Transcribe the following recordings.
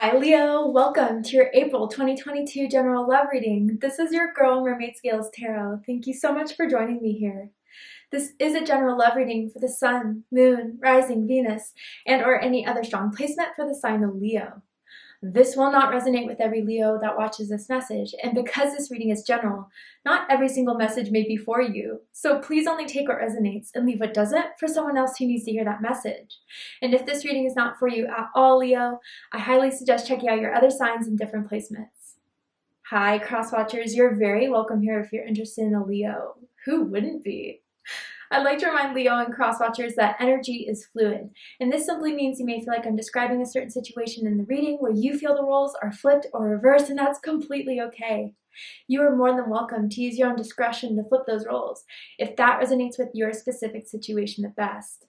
Hi Leo, welcome to your April 2022 general love reading. This is your girl Mermaid Scales Tarot. Thank you so much for joining me here. This is a general love reading for the Sun, Moon, Rising, Venus, and or any other strong placement for the sign of Leo. This will not resonate with every Leo that watches this message, and because this reading is general, not every single message may be for you. So please only take what resonates and leave what doesn't for someone else who needs to hear that message. And if this reading is not for you at all, Leo, I highly suggest checking out your other signs and different placements. Hi, cross-watchers, you're very welcome here if you're interested in a Leo. Who wouldn't be? I'd like to remind Leo and cross-watchers that energy is fluid, and this simply means you may feel like I'm describing a certain situation in the reading where you feel the roles are flipped or reversed, and that's completely okay. You are more than welcome to use your own discretion to flip those roles, if that resonates with your specific situation the best.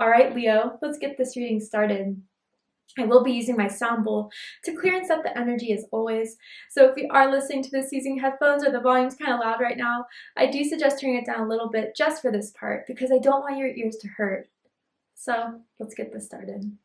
Alright Leo, let's get this reading started. I will be using my sound bowl to clear and set the energy as always. So if you are listening to this using headphones or the volume's kind of loud right now, I do suggest turning it down a little bit just for this part because I don't want your ears to hurt. So let's get this started.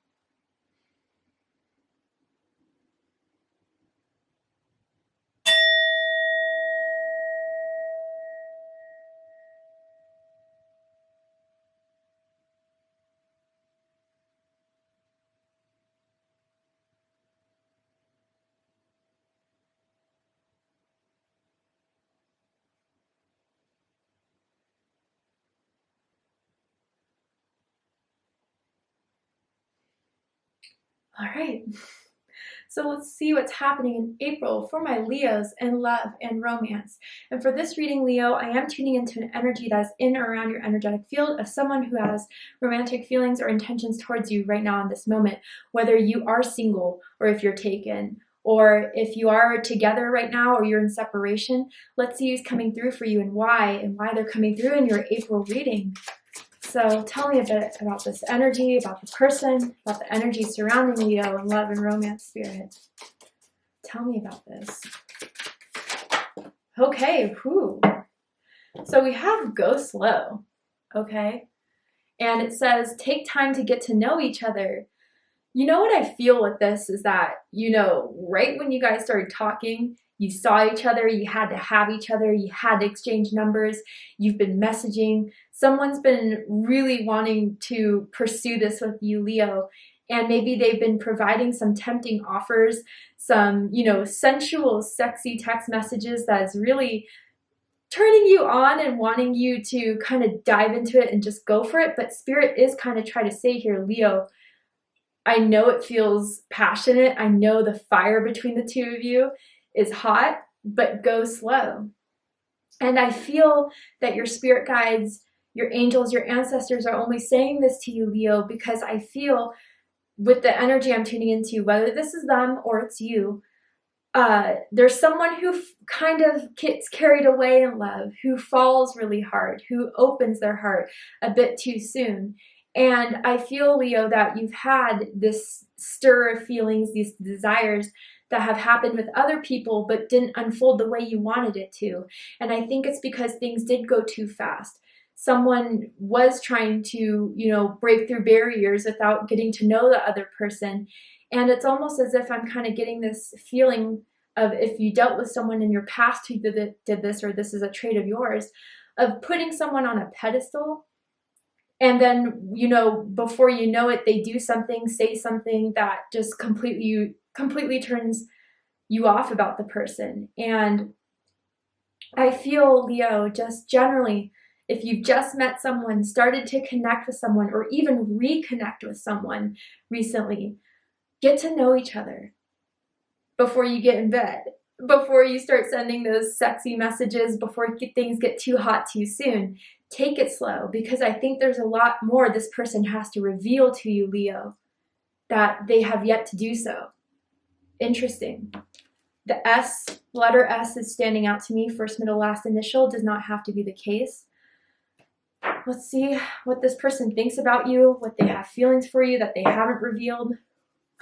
All right, so let's see what's happening in April for my Leos in love and romance. And for this reading, Leo, I am tuning into an energy that's in or around your energetic field of someone who has romantic feelings or intentions towards you right now in this moment, whether you are single or if you're taken, or if you are together right now or you're in separation. Let's see who's coming through for you and why they're coming through in your April reading. So tell me a bit about this energy, about the person, about the energy surrounding Leo and love and romance spirit. Tell me about this. Okay, whew. So we have go slow, okay? And it says, take time to get to know each other. You know what I feel with this is that, right when you guys started talking, you saw each other, you had to have each other, you had to exchange numbers, you've been messaging, someone's been really wanting to pursue this with you, Leo, and maybe they've been providing some tempting offers, some, sensual, sexy text messages that's really turning you on and wanting you to kind of dive into it and just go for it. But Spirit is kind of trying to say here, Leo, I know it feels passionate. I know the fire between the two of you is hot, but go slow. And I feel that your spirit guides, your angels, your ancestors are only saying this to you, Leo, because I feel with the energy I'm tuning into, whether this is them or it's you, there's someone who kind of gets carried away in love, who falls really hard, who opens their heart a bit too soon. And I feel, Leo, that you've had this stir of feelings, these desires that have happened with other people but didn't unfold the way you wanted it to. And I think it's because things did go too fast. Someone was trying to, break through barriers without getting to know the other person. And it's almost as if I'm kind of getting this feeling of, if you dealt with someone in your past who did this, or this is a trait of yours, of putting someone on a pedestal. And then, before you know it, they do something, say something that just completely turns you off about the person. And I feel, Leo, just generally, if you've just met someone, started to connect with someone, or even reconnect with someone recently, get to know each other before you get in bed, before you start sending those sexy messages, before things get too hot too soon. Take it slow, because I think there's a lot more this person has to reveal to you, Leo, that they have yet to do so. Interesting. The S, letter S, is standing out to me. First, middle, last initial does not have to be the case. Let's see what this person thinks about you, what they have feelings for you that they haven't revealed.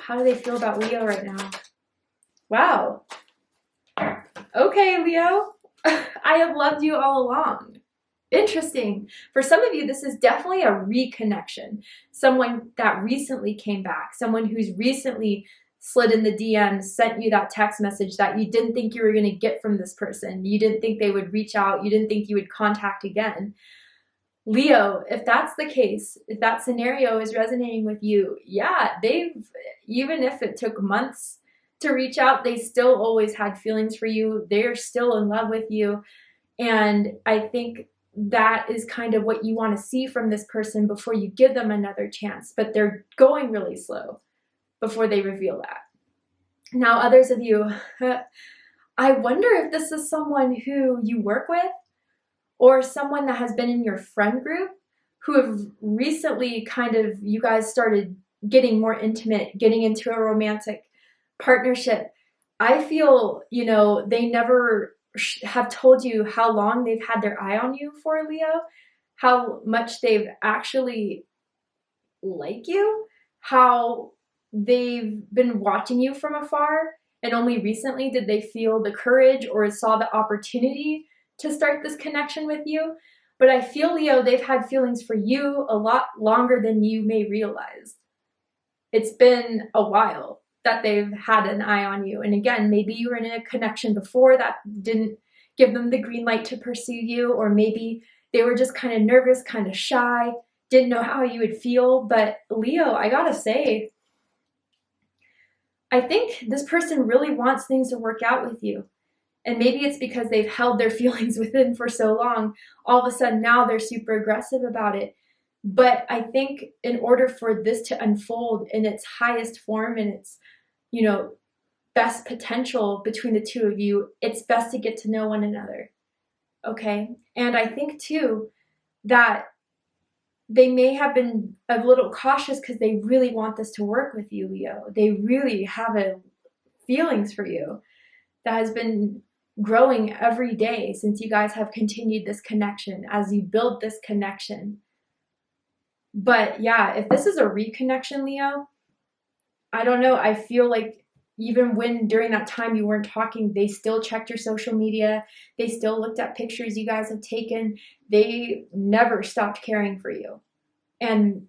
How do they feel about Leo right now? Wow. Okay, Leo. I have loved you all along. Interesting. For some of you, this is definitely a reconnection. Someone that recently came back, someone who's recently slid in the DMs, sent you that text message that you didn't think you were going to get from this person. You didn't think they would reach out. You didn't think you would contact again. Leo, if that's the case, if that scenario is resonating with you, yeah, even if it took months to reach out, they still always had feelings for you. They're still in love with you. And I think that is kind of what you want to see from this person before you give them another chance. But they're going really slow before they reveal that. Now, others of you, I wonder if this is someone who you work with or someone that has been in your friend group who have recently you guys started getting more intimate, getting into a romantic partnership. I feel, they never have told you how long they've had their eye on you for, Leo, how much they've actually like you, how they've been watching you from afar, and only recently did they feel the courage or saw the opportunity to start this connection with you. But I feel, Leo, they've had feelings for you a lot longer than you may realize. It's been a while that they've had an eye on you. And again, maybe you were in a connection before that didn't give them the green light to pursue you, or maybe they were just kind of nervous, kind of shy, didn't know how you would feel. But Leo, I gotta say, I think this person really wants things to work out with you. And maybe it's because they've held their feelings within for so long. All of a sudden now they're super aggressive about it. But I think in order for this to unfold in its highest form and its, best potential between the two of you, it's best to get to know one another. Okay? And I think too that they may have been a little cautious because they really want this to work with you, Leo. They really have feelings for you that has been growing every day since you guys have continued this connection, as you build this connection. But yeah, if this is a reconnection, Leo, I don't know. I feel like even when during that time you weren't talking, they still checked your social media. They still looked at pictures you guys have taken. They never stopped caring for you. And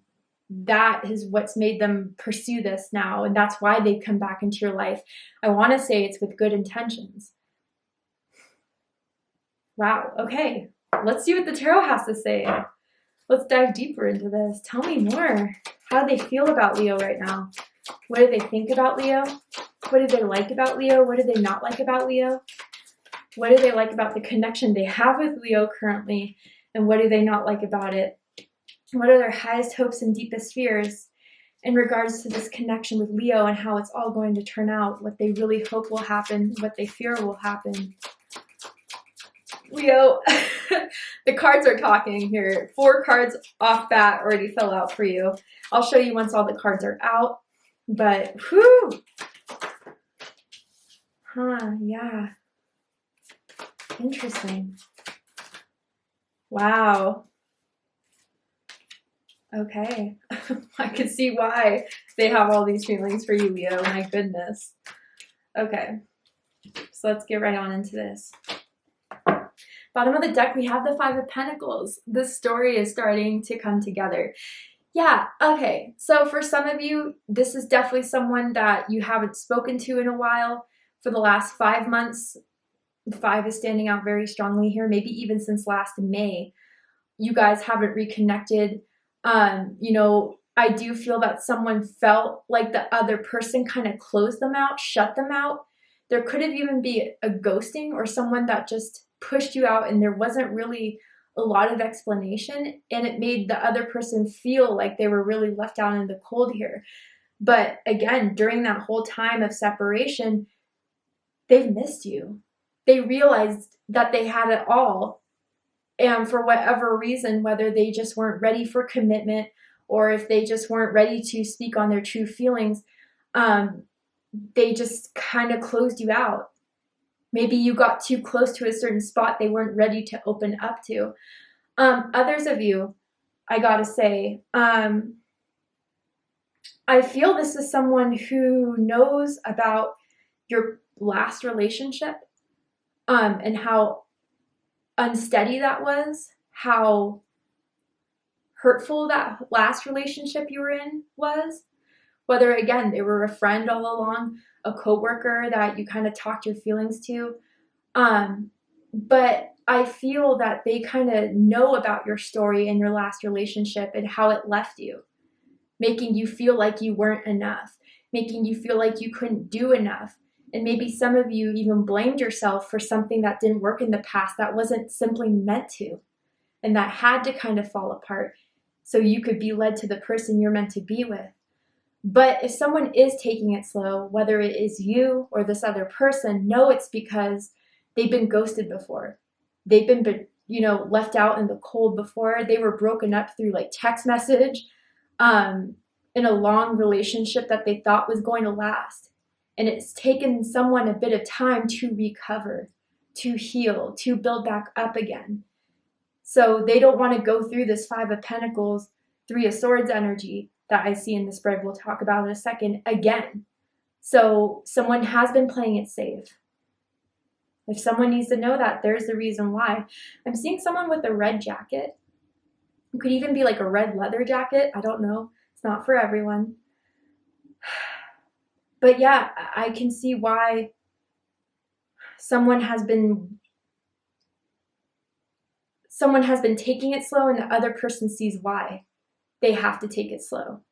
that is what's made them pursue this now. And that's why they've come back into your life. I want to say it's with good intentions. Wow. Okay. Let's see what the tarot has to say. Let's dive deeper into this. Tell me more. How do they feel about Leo right now? What do they think about Leo? What do they like about Leo? What do they not like about Leo? What do they like about the connection they have with Leo currently? And what do they not like about it? What are their highest hopes and deepest fears in regards to this connection with Leo and how it's all going to turn out? What they really hope will happen, what they fear will happen. Leo, the cards are talking here. 4 cards off bat already fell out for you. I'll show you once all the cards are out. But, whew. Yeah. Interesting. Wow. Okay. I can see why they have all these feelings for you, Leo. My goodness. Okay. So let's get right on into this. Bottom of the deck, we have the 5 of Pentacles. This story is starting to come together. Yeah, okay. So for some of you, this is definitely someone that you haven't spoken to in a while. For the last 5 months, the 5 is standing out very strongly here. Maybe even since last May, you guys haven't reconnected. I do feel that someone felt like the other person kind of closed them out, shut them out. There could have even been a ghosting or someone that just pushed you out and there wasn't really a lot of explanation, and it made the other person feel like they were really left out in the cold here. But again, during that whole time of separation, they've missed you. They realized that they had it all, and for whatever reason, whether they just weren't ready for commitment or if they just weren't ready to speak on their true feelings, they just kind of closed you out. Maybe you got too close to a certain spot they weren't ready to open up to. Others of you, I gotta say, I feel this is someone who knows about your last relationship, and how unsteady that was, how hurtful that last relationship you were in was, Whether, again, they were a friend all along, a coworker that you kind of talked your feelings to. But I feel that they kind of know about your story and your last relationship and how it left you, making you feel like you weren't enough, making you feel like you couldn't do enough. And maybe some of you even blamed yourself for something that didn't work in the past that wasn't simply meant to, and that had to kind of fall apart so you could be led to the person you're meant to be with. But if someone is taking it slow, whether it is you or this other person, know it's because they've been ghosted before. They've been, left out in the cold before. They were broken up through like text message, in a long relationship that they thought was going to last. And it's taken someone a bit of time to recover, to heal, to build back up again. So they don't want to go through this Five of Pentacles, Three of Swords energy that I see in the spread we'll talk about in a second again. So someone has been playing it safe. If someone needs to know that, there's the reason why. I'm seeing someone with a red jacket. It could even be like a red leather jacket. I don't know. It's not for everyone. But yeah, I can see why someone has been taking it slow, and the other person sees why they have to take it slow.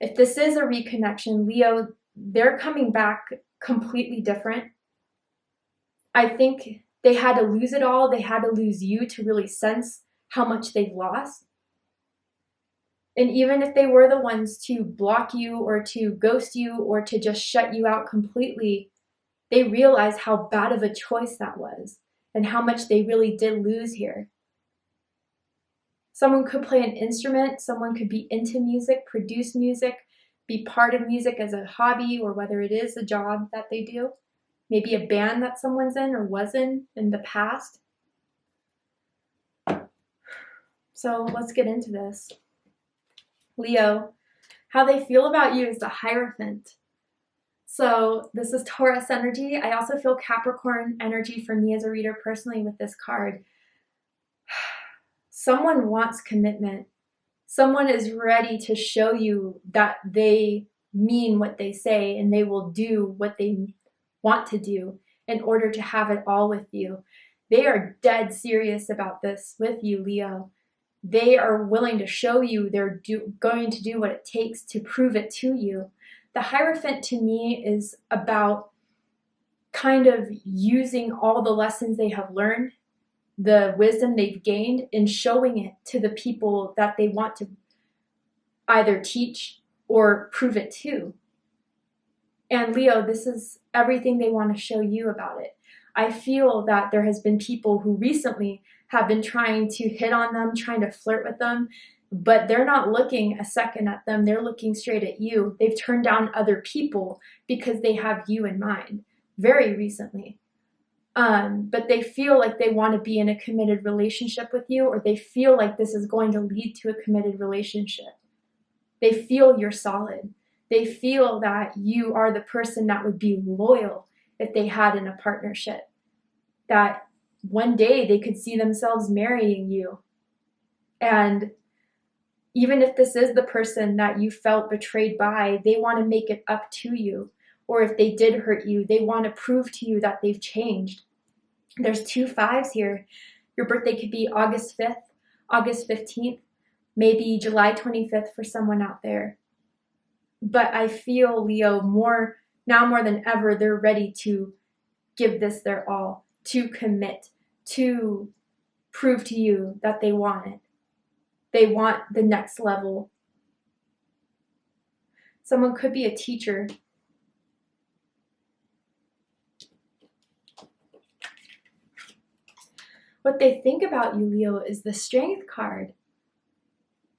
If this is a reconnection, Leo, they're coming back completely different. I think they had to lose it all. They had to lose you to really sense how much they've lost. And even if they were the ones to block you or to ghost you or to just shut you out completely, they realized how bad of a choice that was and how much they really did lose here. Someone could play an instrument, someone could be into music, produce music, be part of music as a hobby, or whether it is a job that they do. Maybe a band that someone's in or was in the past. So let's get into this. Leo, how they feel about you is the Hierophant. So this is Taurus energy. I also feel Capricorn energy for me as a reader personally with this card. Someone wants commitment. Someone is ready to show you that they mean what they say and they will do what they want to do in order to have it all with you. They are dead serious about this with you, Leo. They are willing to show you they're going to do what it takes to prove it to you. The Hierophant to me is about kind of using all the lessons they have learned, the wisdom they've gained, and showing it to the people that they want to either teach or prove it to. And Leo, this is everything they want to show you about it. I feel that there has been people who recently have been trying to hit on them, trying to flirt with them, but they're not looking a second at them. They're looking straight at you. They've turned down other people because they have you in mind very recently. But they feel like they want to be in a committed relationship with you, or they feel like this is going to lead to a committed relationship. They feel you're solid. They feel that you are the person that would be loyal if they had in a partnership. That one day they could see themselves marrying you. And even if this is the person that you felt betrayed by, they want to make it up to you. Or if they did hurt you, they want to prove to you that they've changed. There's 2 5s here. Your birthday could be August 5th, August 15th, maybe July 25th for someone out there. But I feel, Leo, more than ever, they're ready to give this their all, to commit, to prove to you that they want it. They want the next level. Someone could be a teacher. What they think about you, Leo, is the Strength card.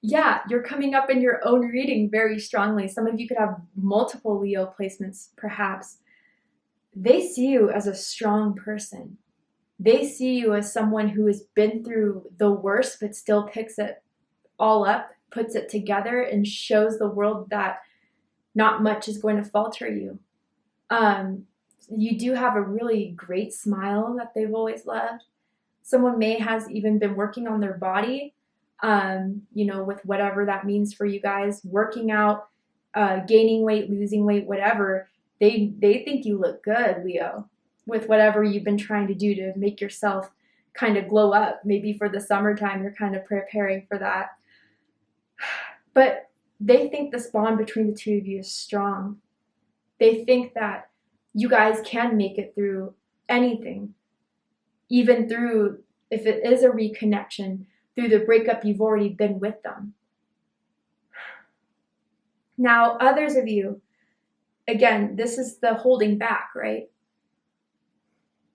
Yeah, you're coming up in your own reading very strongly. Some of you could have multiple Leo placements, perhaps. They see you as a strong person. They see you as someone who has been through the worst, but still picks it all up, puts it together, and shows the world that not much is going to falter you. You do have a really great smile that they've always loved. Someone may has even been working on their body, with whatever that means for you guys, working out, gaining weight, losing weight, whatever, they think you look good, Leo, with whatever you've been trying to do to make yourself kind of glow up. Maybe for the summertime, you're kind of preparing for that. But they think this bond between the two of you is strong. They think that you guys can make it through anything, even through, if it is a reconnection, through the breakup, you've already been with them. Now, others of you, again, this is the holding back, right?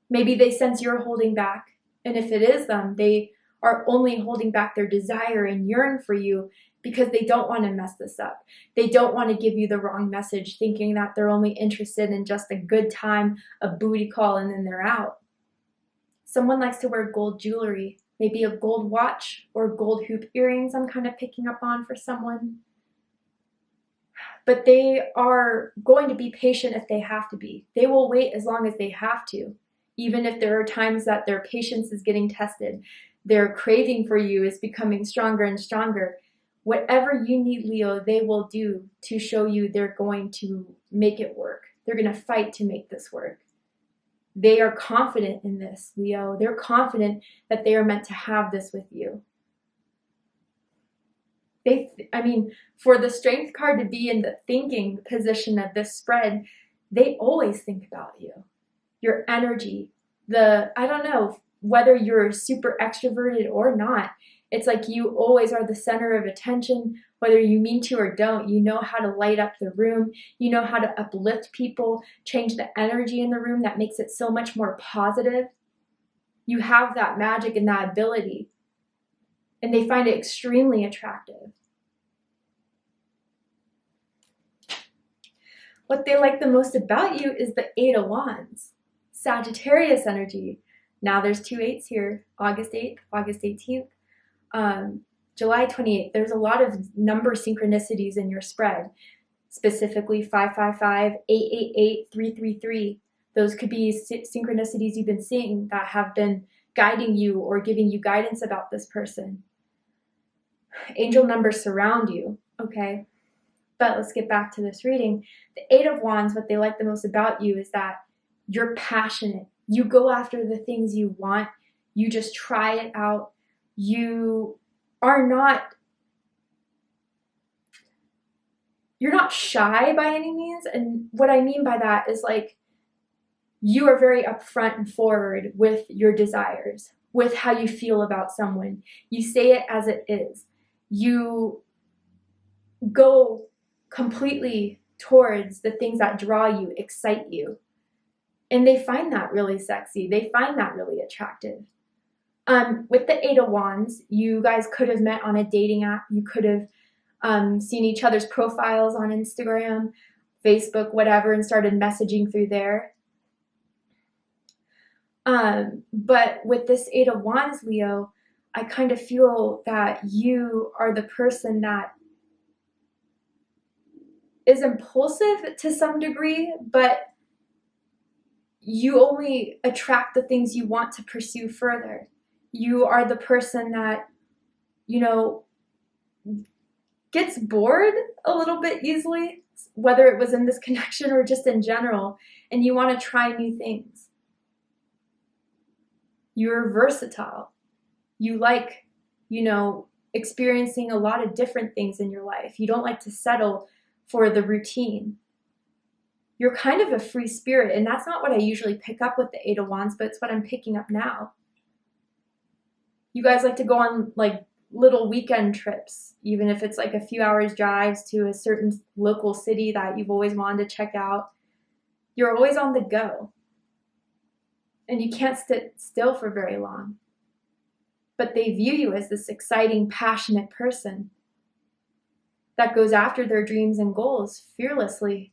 Maybe they sense you're holding back, and if it is them, they are only holding back their desire and yearn for you because they don't want to mess this up. They don't want to give you the wrong message, thinking that they're only interested in just a good time, a booty call, and then they're out. Someone likes to wear gold jewelry, maybe a gold watch or gold hoop earrings I'm kind of picking up on for someone. But they are going to be patient if they have to be. They will wait as long as they have to, even if there are times that their patience is getting tested. Their craving for you is becoming stronger and stronger. Whatever you need, Leo, they will do to show you they're going to make it work. They're going to fight to make this work. They are confident in this, Leo. They're confident that they are meant to have this with you. For the Strength card to be in the thinking position of this spread, they always think about you. Your energy, I don't know whether you're super extroverted or not. It's like you always are the center of attention, whether you mean to or don't. You know how to light up the room. You know how to uplift people, change the energy in the room that makes it so much more positive. You have that magic and that ability, and they find it extremely attractive. What they like the most about you is the 8 of Wands, Sagittarius energy. Now there's 2 8s here, August 8th, August 18th, July 28th. There's a lot of number synchronicities in your spread, specifically 555, 888, 333. Those could be synchronicities you've been seeing that have been guiding you or giving you guidance about this person. Angel numbers surround you, okay? But let's get back to this reading. The 8 of Wands, what they like the most about you is that you're passionate. You go after the things you want. You just try it out. You're not shy by any means. And what I mean by that is like you are very upfront and forward with your desires, with how you feel about someone. You say it as it is. You go completely towards the things that draw you, excite you. And they find that really sexy. They find that really attractive. With the 8 of Wands, you guys could have met on a dating app. You could have seen each other's profiles on Instagram, Facebook, whatever, and started messaging through there. But with this 8 of Wands, Leo, I kind of feel that you are the person that is impulsive to some degree, but you only attract the things you want to pursue further. You are the person that, gets bored a little bit easily, whether it was in this connection or just in general, and you want to try new things. You're versatile. You like, experiencing a lot of different things in your life. You don't like to settle for the routine. You're kind of a free spirit, and that's not what I usually pick up with the 8 of Wands, but it's what I'm picking up now. You guys like to go on like little weekend trips, even if it's like a few hours drives to a certain local city that you've always wanted to check out. You're always on the go, and you can't sit still for very long. But they view you as this exciting, passionate person that goes after their dreams and goals fearlessly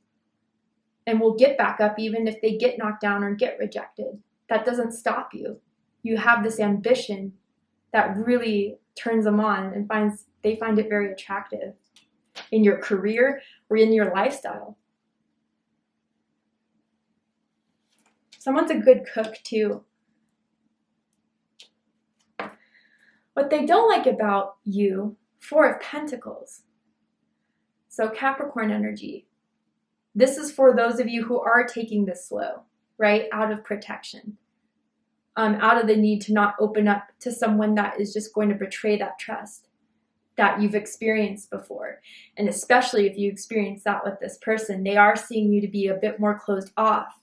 and will get back up even if they get knocked down or get rejected. That doesn't stop you. You have this ambition that really turns them on and they find it very attractive in your career or in your lifestyle. Someone's a good cook too. What they don't like about you, 4 of Pentacles. So Capricorn energy. This is for those of you who are taking this slow, right? Out of protection. Out of the need to not open up to someone that is just going to betray that trust that you've experienced before. And especially if you experience that with this person, they are seeing you to be a bit more closed off.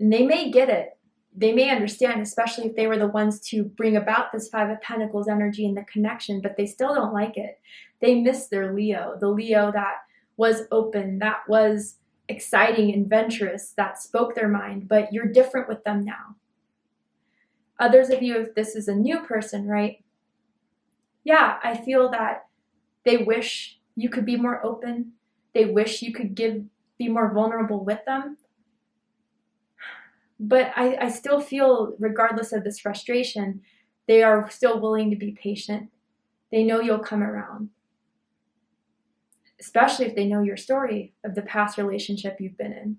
And they may get it. They may understand, especially if they were the ones to bring about this Five of Pentacles energy and the connection, but they still don't like it. They miss their Leo, the Leo that was open, that was exciting, adventurous, that spoke their mind, but you're different with them now. Others of you, if this is a new person, right? Yeah, I feel that they wish you could be more open. They wish you could be more vulnerable with them. But I still feel, regardless of this frustration, they are still willing to be patient. They know you'll come around. Especially if they know your story of the past relationship you've been in.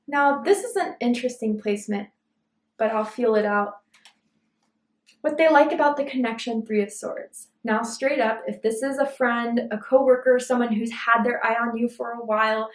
Now, this is an interesting placement, but I'll feel it out. What they like about the connection, Three of Swords. Now, straight up, if this is a friend, a coworker, someone who's had their eye on you for a while,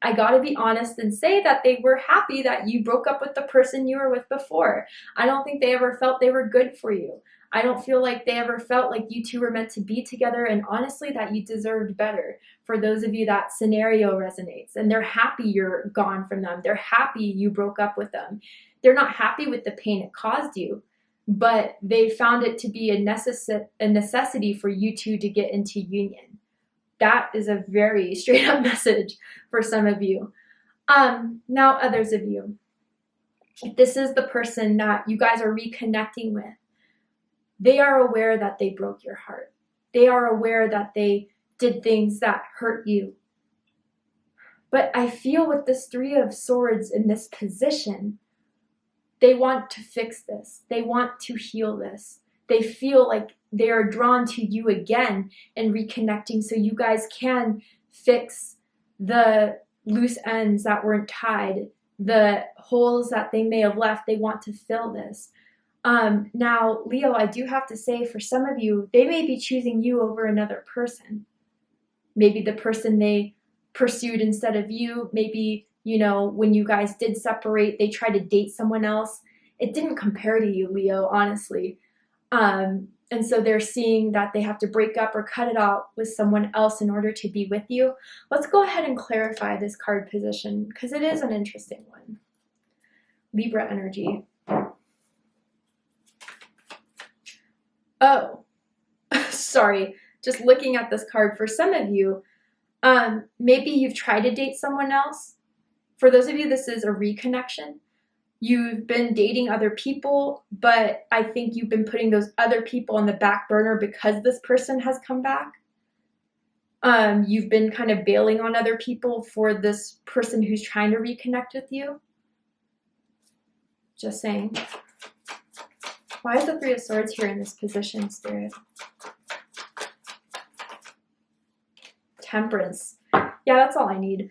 I gotta be honest and say that they were happy that you broke up with the person you were with before. I don't think they ever felt they were good for you. I don't feel like they ever felt like you two were meant to be together, and honestly that you deserved better. For those of you that scenario resonates, and they're happy you're gone from them. They're happy you broke up with them. They're not happy with the pain it caused you, but they found it to be a necessity for you two to get into union. That is a very straight up message for some of you. Now others of you, if this is the person that you guys are reconnecting with, they are aware that they broke your heart. They are aware that they did things that hurt you. But I feel with this Three of Swords in this position, they want to fix this. They want to heal this. They feel like they are drawn to you again and reconnecting so you guys can fix the loose ends that weren't tied, the holes that they may have left. They want to fill this. Now, Leo, I do have to say, for some of you, they may be choosing you over another person. Maybe the person they pursued instead of you. Maybe, you know, when you guys did separate, they tried to date someone else. It didn't compare to you, Leo, honestly. And so they're seeing that they have to break up or cut it out with someone else in order to be with you. Let's go ahead and clarify this card position because it is an interesting one. Libra energy. Oh, sorry. Just looking at this card, for some of you, maybe you've tried to date someone else. For those of you, this is a reconnection. You've been dating other people, but I think you've been putting those other people on the back burner because this person has come back. You've been kind of bailing on other people for this person who's trying to reconnect with you. Just saying. Why is the Three of Swords here in this position, Spirit? Temperance. Yeah, that's all I need.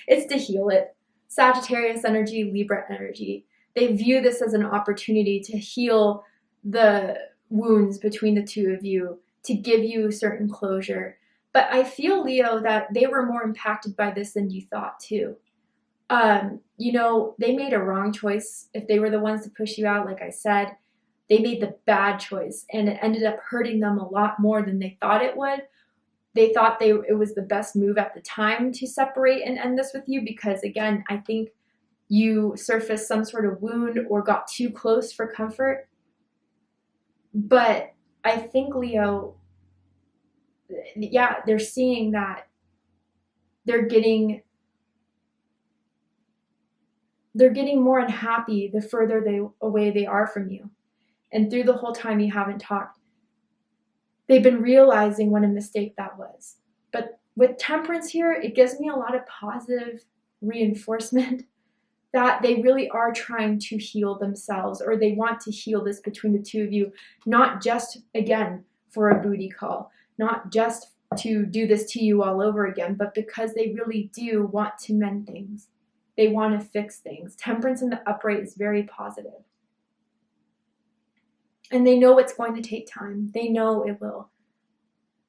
It's to heal it. Sagittarius energy, Libra energy. They view this as an opportunity to heal the wounds between the two of you, to give you certain closure. But I feel, Leo, that they were more impacted by this than you thought too. You know, they made a wrong choice if they were the ones to push you out. Like I said, they made the bad choice and it ended up hurting them a lot more than they thought it would. They thought it was the best move at the time to separate and end this with you because, again, I think you surfaced some sort of wound or got too close for comfort. But I think, Leo, yeah, they're seeing that they're getting more unhappy the further away they are from you. And through the whole time you haven't talked, they've been realizing what a mistake that was. But with Temperance here, it gives me a lot of positive reinforcement that they really are trying to heal themselves, or they want to heal this between the two of you, not just, again, for a booty call, not just to do this to you all over again, but because they really do want to mend things. They want to fix things. Temperance in the upright is very positive. And they know it's going to take time. They know it will.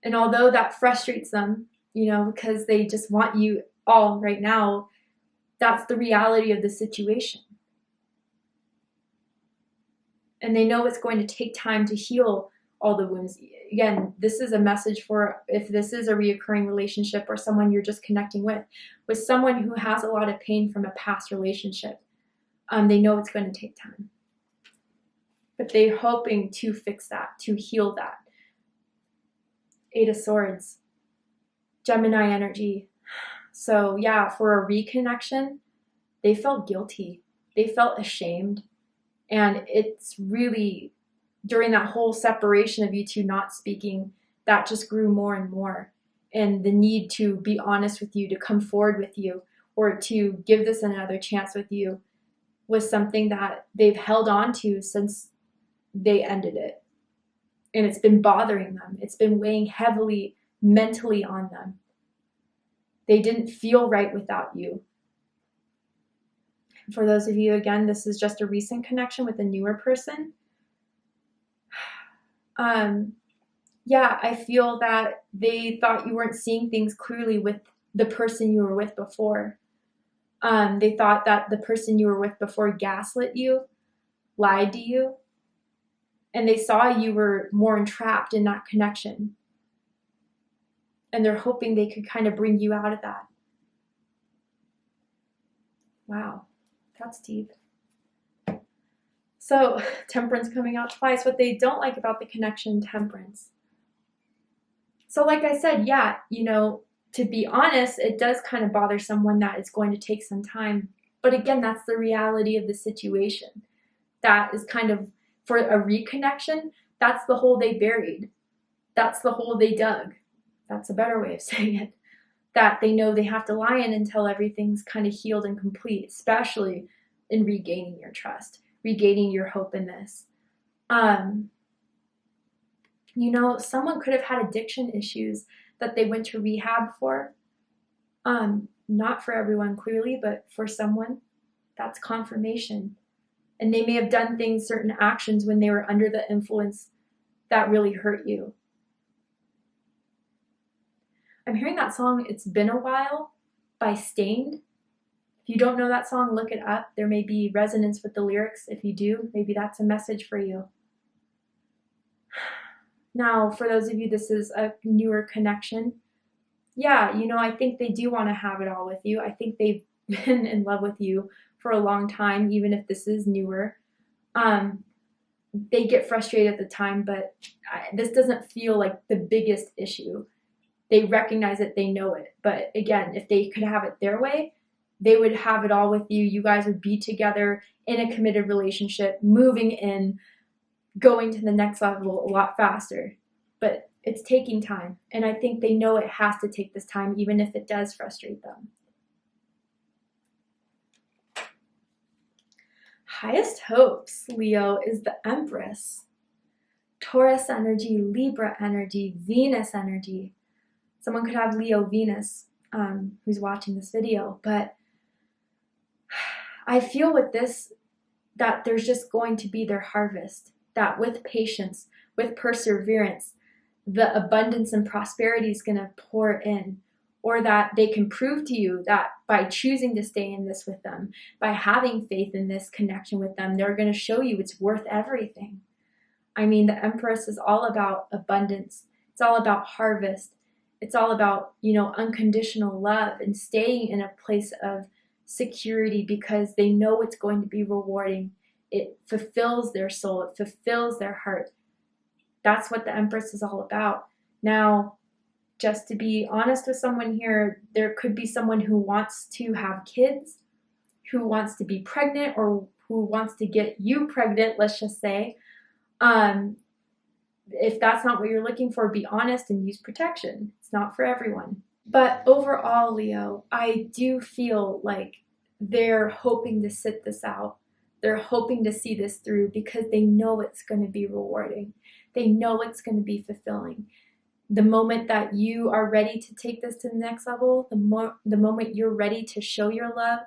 And although that frustrates them, because they just want you all right now, that's the reality of the situation. And they know it's going to take time to heal all the wounds. Again, this is a message for if this is a reoccurring relationship or someone you're just connecting with someone who has a lot of pain from a past relationship. They know it's going to take time. But they're hoping to fix that, to heal that. Eight of Swords, Gemini energy. So yeah, for a reconnection, they felt guilty. They felt ashamed. And it's really, during that whole separation of you two not speaking, that just grew more and more. And the need to be honest with you, to come forward with you, or to give this another chance with you was something that they've held on to since they ended it. And it's been bothering them. It's been weighing heavily mentally on them. They didn't feel right without you. For those of you, again, this is just a recent connection with a newer person. Yeah, I feel that they thought you weren't seeing things clearly with the person you were with before. They thought that the person you were with before gaslit you, lied to you, and they saw you were more entrapped in that connection. And they're hoping they could kind of bring you out of that. Wow, that's deep. So, Temperance coming out twice. What they don't like about the connection, Temperance. So like I said, yeah, to be honest, it does kind of bother someone that it's going to take some time. But again, that's the reality of the situation. That is kind of, for a reconnection, that's the hole they buried. That's the hole they dug. That's a better way of saying it. That they know they have to lie in until everything's kind of healed and complete, especially in regaining your trust, regaining your hope in this. Someone could have had addiction issues that they went to rehab for. Not for everyone, clearly, but for someone, that's confirmation. And they may have done things, certain actions when they were under the influence that really hurt you. I'm hearing that song, It's Been a While, by Stained. If you don't know that song, look it up. There may be resonance with the lyrics. If you do, maybe that's a message for you. Now, for those of you, this is a newer connection. Yeah, I think they do want to have it all with you. I think they've been in love with you for a long time, even if this is newer. They get frustrated at the time, but this doesn't feel like the biggest issue. They recognize it, they know it. But again, if they could have it their way, they would have it all with you. You guys would be together in a committed relationship, moving in, going to the next level a lot faster. But it's taking time. And I think they know it has to take this time, even if it does frustrate them. Highest hopes, Leo, is the Empress. Taurus energy, Libra energy, Venus energy. Someone could have Leo Venus who's watching this video. But I feel with this that there's just going to be their harvest. That with patience, with perseverance, the abundance and prosperity is going to pour in. Or that they can prove to you that by choosing to stay in this with them, by having faith in this connection with them, they're going to show you it's worth everything. I mean, the Empress is all about abundance. It's all about harvest. It's all about, unconditional love and staying in a place of security because they know it's going to be rewarding. It fulfills their soul. It fulfills their heart. That's what the Empress is all about. Now, just to be honest with someone here, there could be someone who wants to have kids, who wants to be pregnant, or who wants to get you pregnant, let's just say. If that's not what you're looking for, be honest and use protection. It's not for everyone. But overall, Leo, I do feel like they're hoping to sit this out. They're hoping to see this through because they know it's going to be rewarding. They know it's going to be fulfilling. The moment that you are ready to take this to the next level, the moment you're ready to show your love,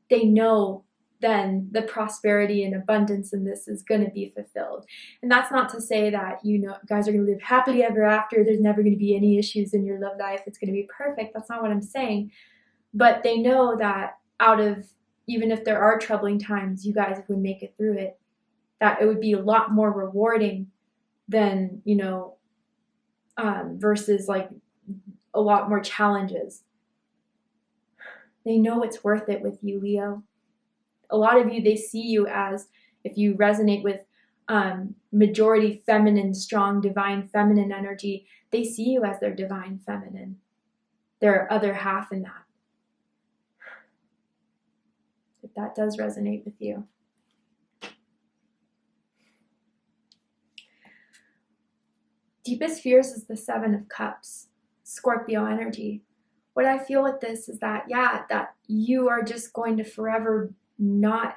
they know then the prosperity and abundance in this is going to be fulfilled. And that's not to say that, you know, guys are going to live happily ever after. There's never going to be any issues in your love life. It's going to be perfect. That's not what I'm saying. But they know that out of, even if there are troubling times, you guys would make it through it. That it would be a lot more rewarding than, you know, versus like a lot more challenges. They know it's worth it with you, Leo. A lot of you, they see you as, if you resonate with majority feminine, strong, divine feminine energy, they see you as their divine feminine, their other half in that. If that does resonate with you. Deepest fears is the Seven of Cups, Scorpio energy. What I feel with this is that, yeah, that you are just going to forever not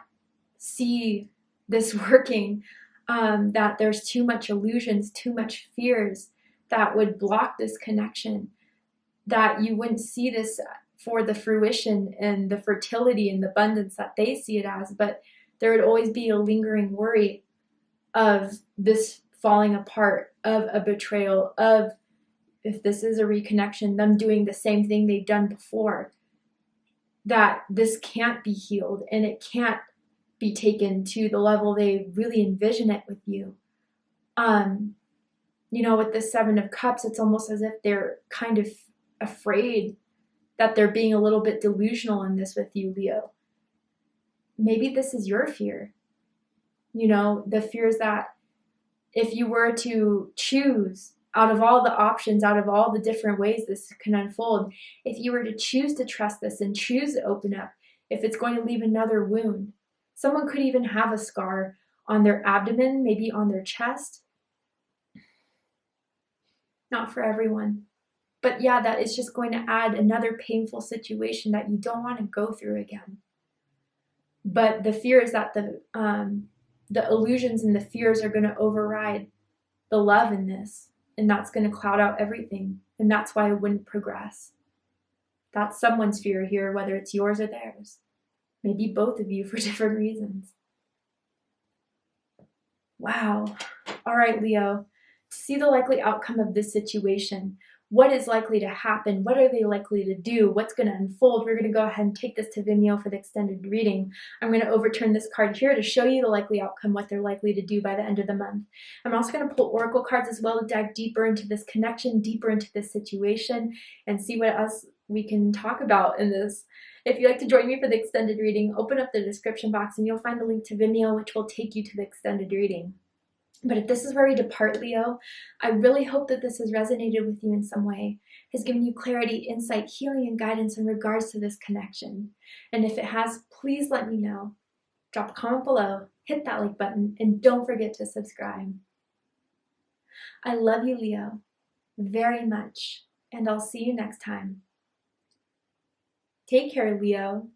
see this working, that there's too much illusions, too much fears that would block this connection, that you wouldn't see this for the fruition and the fertility and the abundance that they see it as, but there would always be a lingering worry of this falling apart, of a betrayal, of, if this is a reconnection, them doing the same thing they've done before, that this can't be healed and it can't be taken to the level they really envision it with you. You know, with the Seven of Cups, it's almost as if they're kind of afraid that they're being a little bit delusional in this with you, Leo. Maybe this is your fear. You know, the fear is that if you were to choose out of all the options, out of all the different ways this can unfold, if you were to choose to trust this and choose to open up, if it's going to leave another wound, someone could even have a scar on their abdomen, maybe on their chest. Not for everyone. But yeah, that is just going to add another painful situation that you don't want to go through again. But the fear is that the illusions and the fears are going to override the love in this. And that's going to cloud out everything. And that's why it wouldn't progress. That's someone's fear here, whether it's yours or theirs. Maybe both of you for different reasons. Wow. All right, Leo. To see the likely outcome of this situation, what is likely to happen? What are they likely to do? What's going to unfold? We're going to go ahead and take this to Vimeo for the extended reading. I'm going to overturn this card here to show you the likely outcome, what they're likely to do by the end of the month. I'm also going to pull oracle cards as well to dive deeper into this connection, deeper into this situation, and see what else we can talk about in this. If you'd like to join me for the extended reading, open up the description box and you'll find a link to Vimeo, which will take you to the extended reading. But if this is where we depart, Leo, I really hope that this has resonated with you in some way, has given you clarity, insight, healing, and guidance in regards to this connection. And if it has, please let me know. Drop a comment below, hit that like button, and don't forget to subscribe. I love you, Leo, very much, and I'll see you next time. Take care, Leo.